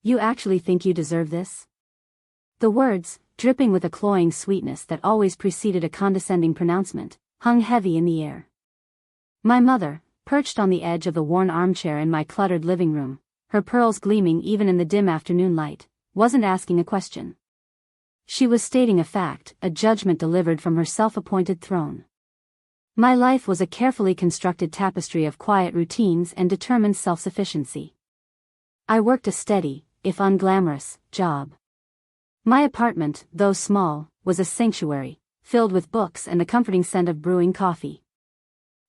You actually think you deserve this? The words, dripping with a cloying sweetness that always preceded a condescending pronouncement, hung heavy in the air. My mother, perched on the edge of the worn armchair in my cluttered living room, her pearls gleaming even in the dim afternoon light, wasn't asking a question. She was stating a fact, a judgment delivered from her self-appointed throne. My life was a carefully constructed tapestry of quiet routines and determined self-sufficiency. I worked a steady, if unglamorous, job. My apartment, though small, was a sanctuary, filled with books and the comforting scent of brewing coffee.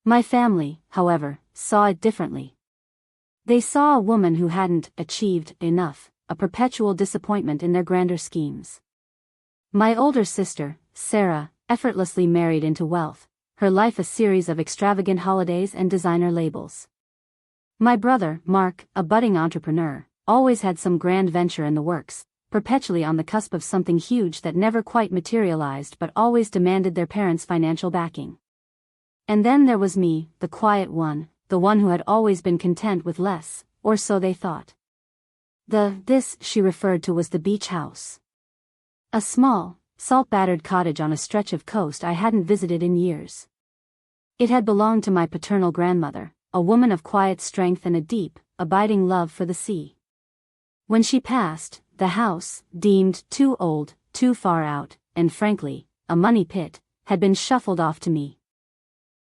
My family, however, saw it differently. They saw a woman who hadn't achieved enough, a perpetual disappointment in their grander schemes. My older sister, Sarah, effortlessly married into wealth, her life a series of extravagant holidays and designer labels. My brother, Mark, a budding entrepreneur, always had some grand venture in the works, perpetually on the cusp of something huge that never quite materialized but always demanded their parents' financial backing. And then there was me, the quiet one, the one who had always been content with less, or so they thought. This she referred to was the beach house. A small, salt-battered cottage on a stretch of coast I hadn't visited in years. It had belonged to my paternal grandmother, a woman of quiet strength and a deep, abiding love for the sea. When she passed, the house, deemed too old, too far out, and frankly, a money pit, had been shuffled off to me.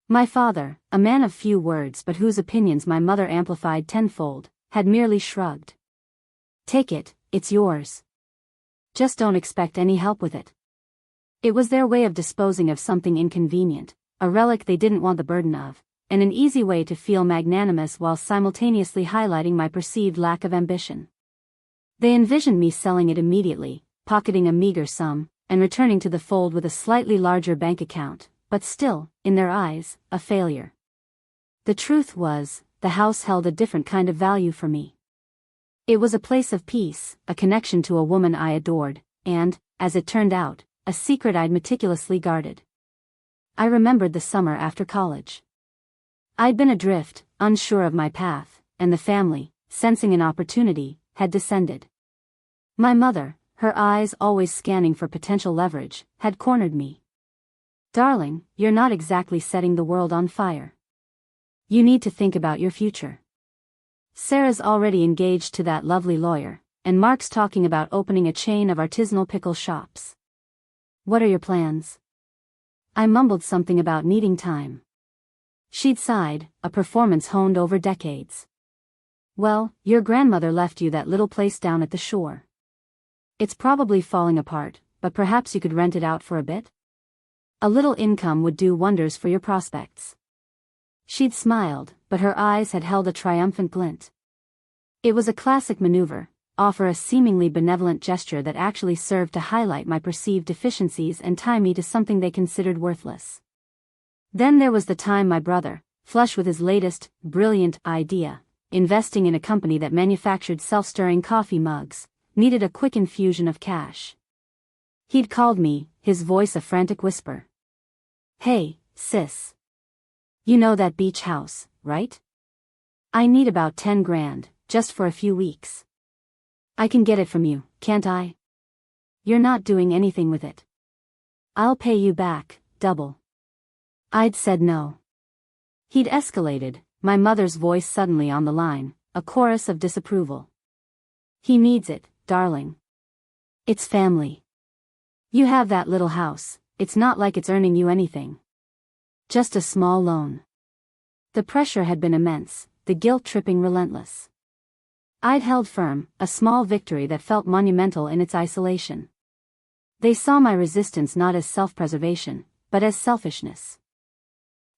My father, a man of few words but whose opinions my mother amplified tenfold, had merely shrugged. "Take it, it's yours. Just don't expect any help with it." It was their way of disposing of something inconvenient, a relic they didn't want the burden of, and an easy way to feel magnanimous while simultaneously highlighting my perceived lack of ambition. They envisioned me selling it immediately, pocketing a meager sum, and returning to the fold with a slightly larger bank account, but still, in their eyes, a failure. The truth was, the house held a different kind of value for me. It was a place of peace, a connection to a woman I adored, and, as it turned out, a secret I'd meticulously guarded. I remembered the summer after college. I'd been adrift, unsure of my path, and the family, sensing an opportunity, had descended. My mother, her eyes always scanning for potential leverage, had cornered me. "Darling, you're not exactly setting the world on fire. You need to think about your future. Sarah's already engaged to that lovely lawyer, and Mark's talking about opening a chain of artisanal pickle shops. What are your plans?" I mumbled something about needing time. She'd sighed, a performance honed over decades. "Well, your grandmother left you that little place down at the shore. It's probably falling apart, but perhaps you could rent it out for a bit? A little income would do wonders for your prospects." She'd smiled, but her eyes had held a triumphant glint. It was a classic maneuver, offer a seemingly benevolent gesture that actually served to highlight my perceived deficiencies and tie me to something they considered worthless. Then there was the time my brother, flush with his latest, brilliant idea, investing in a company that manufactured self-stirring coffee mugs, needed a quick infusion of cash. He'd called me, his voice a frantic whisper. "Hey, sis. You know that beach house, right? I need about 10 grand, just for a few weeks. I can get it from you, can't I? You're not doing anything with it. I'll pay you back, double." I'd said no. He'd escalated, my mother's voice suddenly on the line, a chorus of disapproval. "He needs it, darling. It's family. You have that little house, it's not like it's earning you anything. Just a small loan." The pressure had been immense, the guilt-tripping relentless. I'd held firm, a small victory that felt monumental in its isolation. They saw my resistance not as self-preservation, but as selfishness.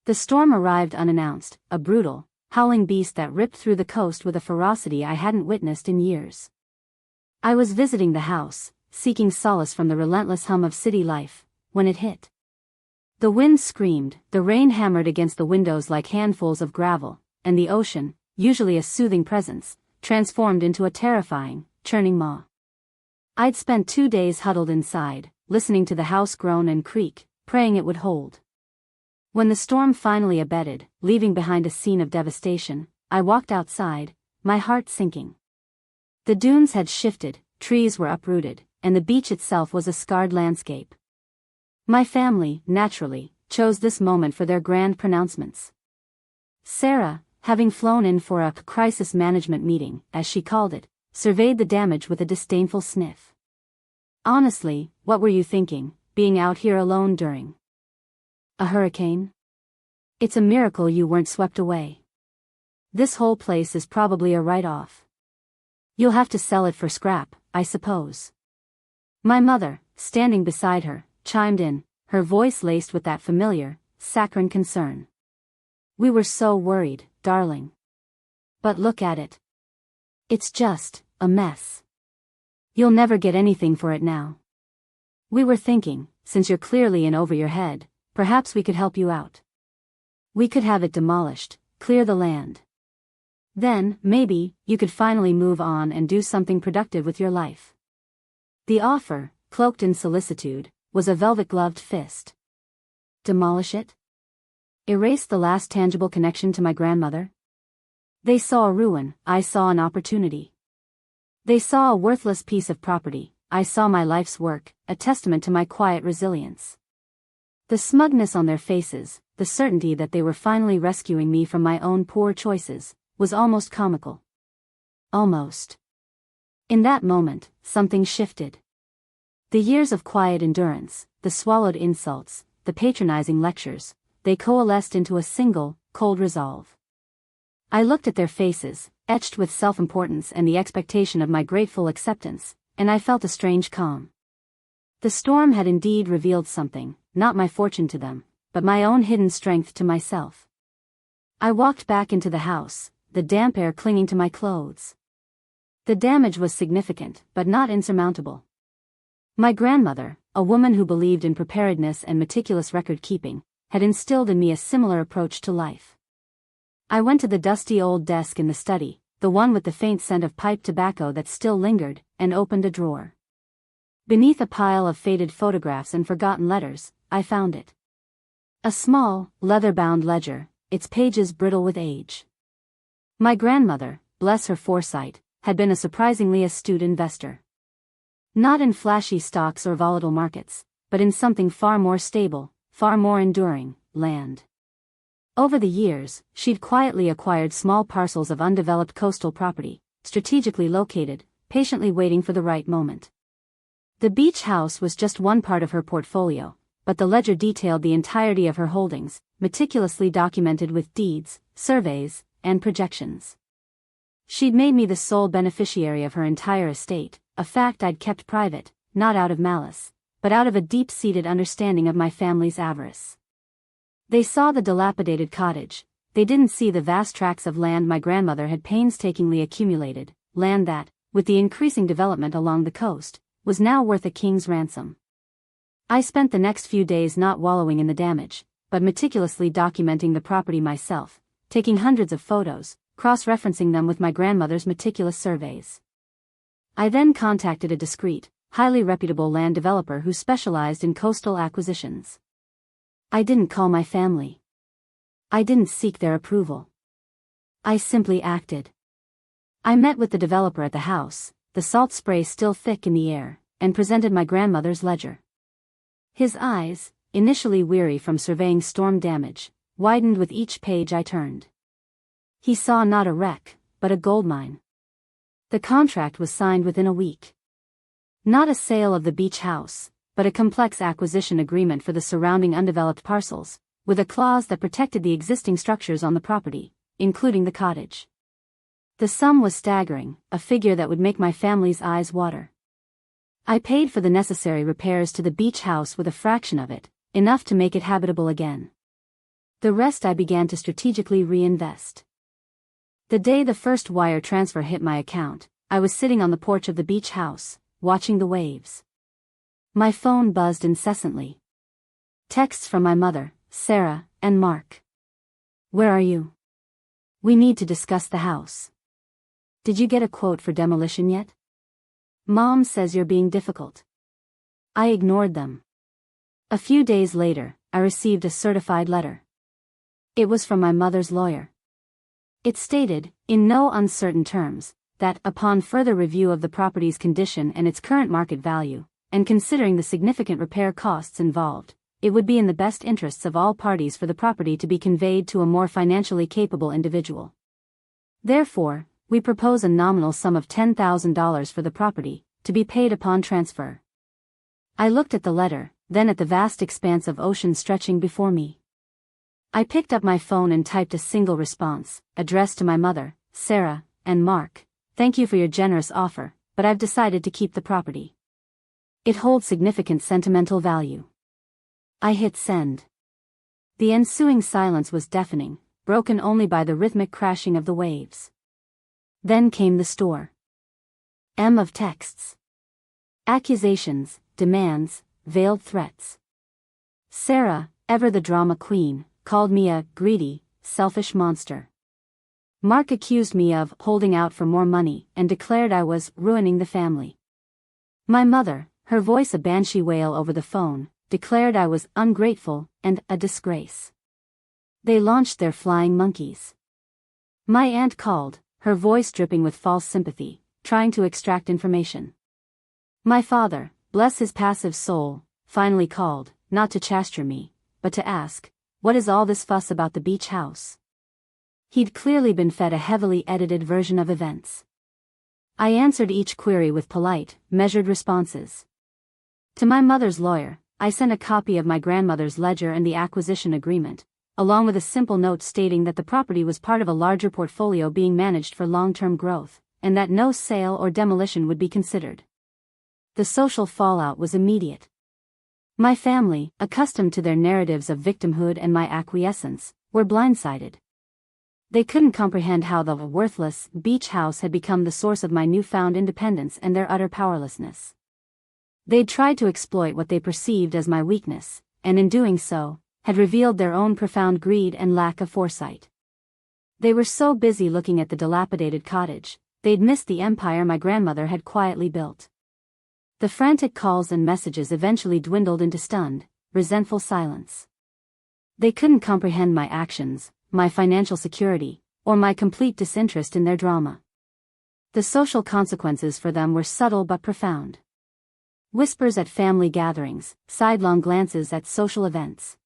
The storm arrived unannounced, a brutal, howling beast that ripped through the coast with a ferocity I hadn't witnessed in years. I was visiting the house, seeking solace from the relentless hum of city life, when it hit. The wind screamed, the rain hammered against the windows like handfuls of gravel, and the ocean, usually a soothing presence, transformed into a terrifying, churning maw. I'd spent 2 days huddled inside, listening to the house groan and creak, praying it would hold. When the storm finally abated, leaving behind a scene of devastation, I walked outside, my heart sinking. The dunes had shifted, trees were uprooted, and the beach itself was a scarred landscape. My family, naturally, chose this moment for their grand pronouncements. Sarah, having flown in for a crisis management meeting, as she called it, surveyed the damage with a disdainful sniff. Honestly, what were you thinking, being out here alone during a hurricane? It's a miracle you weren't swept away. This whole place is probably a write-off. You'll have to sell it for scrap, I suppose. My mother, standing beside her, chimed in, her voice laced with that familiar, saccharine concern. We were so worried, darling. But look at it. It's just a mess. You'll never get anything for it now. We were thinking, since you're clearly in over your head, perhaps we could help you out. We could have it demolished, clear the land. Then, maybe, you could finally move on and do something productive with your life. The offer, cloaked in solicitude, was a velvet-gloved fist. Demolish it? Erase the last tangible connection to my grandmother? They saw a ruin, I saw an opportunity. They saw a worthless piece of property, I saw my life's work, a testament to my quiet resilience. The smugness on their faces, the certainty that they were finally rescuing me from my own poor choices, was almost comical. Almost. In that moment, something shifted. The years of quiet endurance, the swallowed insults, the patronizing lectures, they coalesced into a single, cold resolve. I looked at their faces, etched with self-importance and the expectation of my grateful acceptance, and I felt a strange calm. The storm had indeed revealed something, not my fortune to them, but my own hidden strength to myself. I walked back into the house, the damp air clinging to my clothes. The damage was significant, but not insurmountable. My grandmother, a woman who believed in preparedness and meticulous record-keeping, had instilled in me a similar approach to life. I went to the dusty old desk in the study, the one with the faint scent of pipe tobacco that still lingered, and opened a drawer. Beneath a pile of faded photographs and forgotten letters, I found it. A small, leather-bound ledger, its pages brittle with age. My grandmother, bless her foresight, had been a surprisingly astute investor. Not in flashy stocks or volatile markets, but in something far more stable, far more enduring, land. Over the years, she'd quietly acquired small parcels of undeveloped coastal property, strategically located, patiently waiting for the right moment. The beach house was just one part of her portfolio, but the ledger detailed the entirety of her holdings, meticulously documented with deeds, surveys, and projections. She'd made me the sole beneficiary of her entire estate, a fact I'd kept private, not out of malice, but out of a deep-seated understanding of my family's avarice. They saw the dilapidated cottage, they didn't see the vast tracts of land my grandmother had painstakingly accumulated, land that, with the increasing development along the coast, was now worth a king's ransom. I spent the next few days not wallowing in the damage, but meticulously documenting the property myself, taking hundreds of photos, cross-referencing them with my grandmother's meticulous surveys. I then contacted a discreet, highly reputable land developer who specialized in coastal acquisitions. I didn't call my family. I didn't seek their approval. I simply acted. I met with the developer at the house, the salt spray still thick in the air, and presented my grandmother's ledger. His eyes, initially weary from surveying storm damage, widened with each page I turned. He saw not a wreck, but a goldmine. The contract was signed within a week. Not a sale of the beach house, but a complex acquisition agreement for the surrounding undeveloped parcels, with a clause that protected the existing structures on the property, including the cottage. The sum was staggering, a figure that would make my family's eyes water. I paid for the necessary repairs to the beach house with a fraction of it, enough to make it habitable again. The rest I began to strategically reinvest. The day the first wire transfer hit my account, I was sitting on the porch of the beach house, watching the waves. My phone buzzed incessantly. Texts from my mother, Sarah, and Mark. Where are you? We need to discuss the house. Did you get a quote for demolition yet? Mom says you're being difficult. I ignored them. A few days later, I received a certified letter. It was from my mother's lawyer. It stated, in no uncertain terms, that, upon further review of the property's condition and its current market value, and considering the significant repair costs involved, it would be in the best interests of all parties for the property to be conveyed to a more financially capable individual. Therefore, we propose a nominal sum of $10,000 for the property, to be paid upon transfer. I looked at the letter, then at the vast expanse of ocean stretching before me. I picked up my phone and typed a single response, addressed to my mother, Sarah, and Mark. Thank you for your generous offer, but I've decided to keep the property. It holds significant sentimental value. I hit send. The ensuing silence was deafening, broken only by the rhythmic crashing of the waves. Then came the store. Of texts. Accusations, demands, veiled threats. Sarah, ever the drama queen, called me a greedy, selfish monster. Mark accused me of holding out for more money and declared I was ruining the family. My mother, her voice a banshee wail over the phone, declared I was ungrateful and a disgrace. They launched their flying monkeys. My aunt called, her voice dripping with false sympathy, trying to extract information. My father, bless his passive soul, finally called, not to chasten me, but to ask, what is all this fuss about the beach house? He'd clearly been fed a heavily edited version of events. I answered each query with polite, measured responses. To my mother's lawyer, I sent a copy of my grandmother's ledger and the acquisition agreement, along with a simple note stating that the property was part of a larger portfolio being managed for long-term growth, and that no sale or demolition would be considered. The social fallout was immediate. My family, accustomed to their narratives of victimhood and my acquiescence, were blindsided. They couldn't comprehend how the worthless beach house had become the source of my newfound independence and their utter powerlessness. They'd tried to exploit what they perceived as my weakness, and in doing so, had revealed their own profound greed and lack of foresight. They were so busy looking at the dilapidated cottage, they'd missed the empire my grandmother had quietly built. The frantic calls and messages eventually dwindled into stunned, resentful silence. They couldn't comprehend my actions, my financial security, or my complete disinterest in their drama. The social consequences for them were subtle but profound. Whispers at family gatherings, sidelong glances at social events.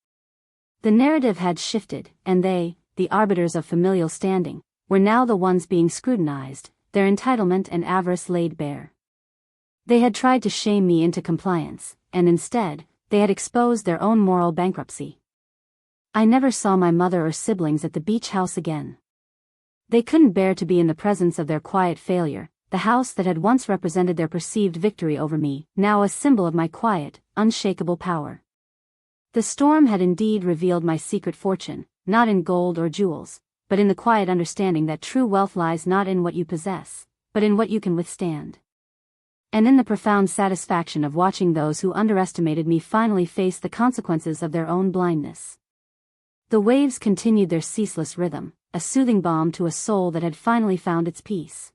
The narrative had shifted, and they, the arbiters of familial standing, were now the ones being scrutinized, their entitlement and avarice laid bare. They had tried to shame me into compliance, and instead, they had exposed their own moral bankruptcy. I never saw my mother or siblings at the beach house again. They couldn't bear to be in the presence of their quiet failure, the house that had once represented their perceived victory over me, now a symbol of my quiet, unshakable power. The storm had indeed revealed my secret fortune, not in gold or jewels, but in the quiet understanding that true wealth lies not in what you possess, but in what you can withstand. And in the profound satisfaction of watching those who underestimated me finally face the consequences of their own blindness. The waves continued their ceaseless rhythm, a soothing balm to a soul that had finally found its peace.